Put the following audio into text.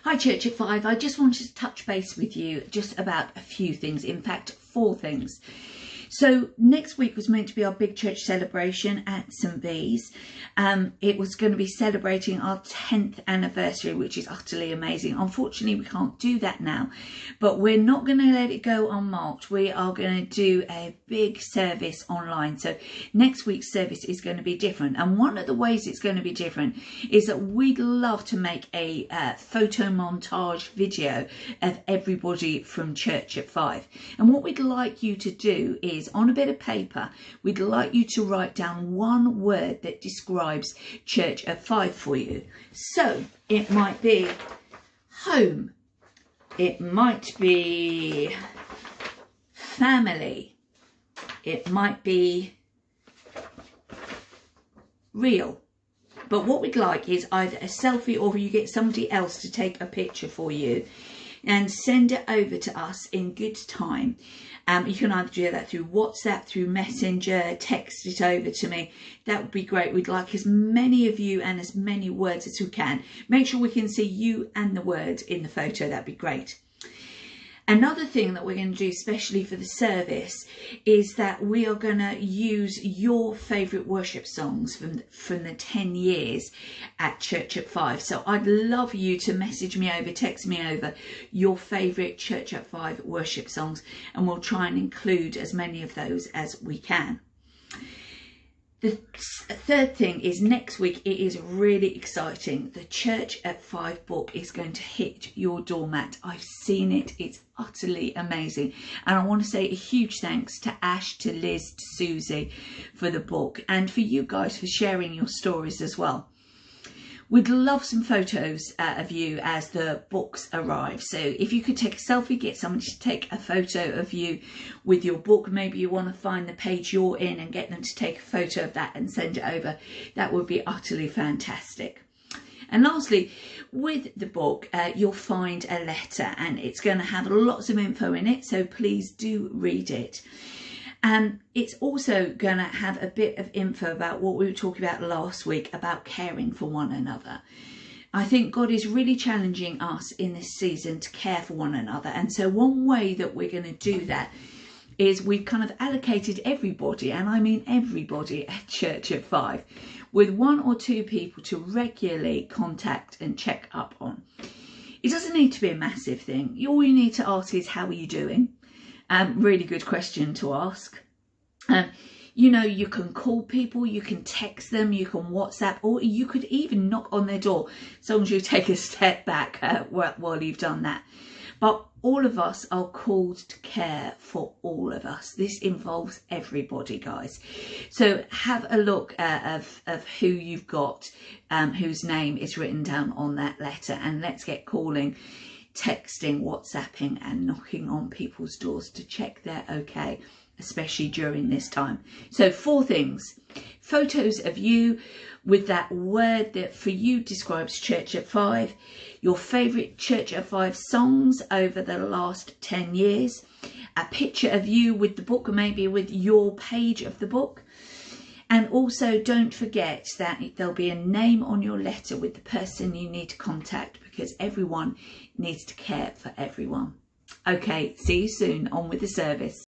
Hi Church at Five, I just wanted to touch base with you just about a few things, in fact 4 things. So next week was meant to be our big church celebration at St V's. It was going to be celebrating our 10th anniversary, which is utterly amazing. Unfortunately, we can't do that now, but we're not going to let it go unmarked. We are going to do a big service online. So next week's service is going to be different. And one of the ways it's going to be different is that we'd love to make a photo montage video of everybody from Church at Five. And what we'd like you to do is, on a bit of paper, we'd like you to write down one word that describes Church at Five for you. So it might be home, it might be family, it might be real. But what we'd like is either a selfie or you get somebody else to take a picture for you and send it over to us in good time. You can either do that through WhatsApp, through Messenger, text it over to me. That would be great. We'd like as many of you and as many words as we can. Make sure we can see you and the words in the photo. That'd be great. Another thing that we're going to do, especially for the service, is that we are going to use your favourite worship songs from the 10 years at Church at Five. So I'd love you to message me over, text me over your favourite Church at Five worship songs, and we'll try and include as many of those as we can. The third thing is next week, it is really exciting. The Church at Five book is going to hit your doormat. I've seen it. It's utterly amazing. And I want to say a huge thanks to Ash, to Liz, to Susie for the book, and for you guys for sharing your stories as well. We'd love some photos of you as the books arrive. So if you could take a selfie, get somebody to take a photo of you with your book. Maybe you want to find the page you're in and get them to take a photo of that and send it over. That would be utterly fantastic. And lastly, with the book, you'll find a letter, and it's going to have lots of info in it. So please do read it. It's also going to have a bit of info about what we were talking about last week about caring for one another. I think God is really challenging us in this season to care for one another. And so one way that we're going to do that is we've kind of allocated everybody, and I mean everybody at Church at Five, with 1 or 2 people to regularly contact and check up on. It doesn't need to be a massive thing. All you need to ask is, how are you doing? Really good question to ask. You know, you can call people, you can text them, you can WhatsApp, or you could even knock on their door, as long as you take a step back while you've done that. But all of us are called to care for all of us. This involves everybody, guys. So have a look of who you've got, whose name is written down on that letter, and let's get calling, texting, WhatsApping and knocking on people's doors to check they're okay, especially during this time. So 4 things: photos of you with that word that for you describes Church at Five, your favourite Church at Five songs over the last 10 years, a picture of you with the book, maybe with your page of the book. And also don't forget that there'll be a name on your letter with the person you need to contact, because everyone needs to care for everyone. Okay, see you soon. On with the service.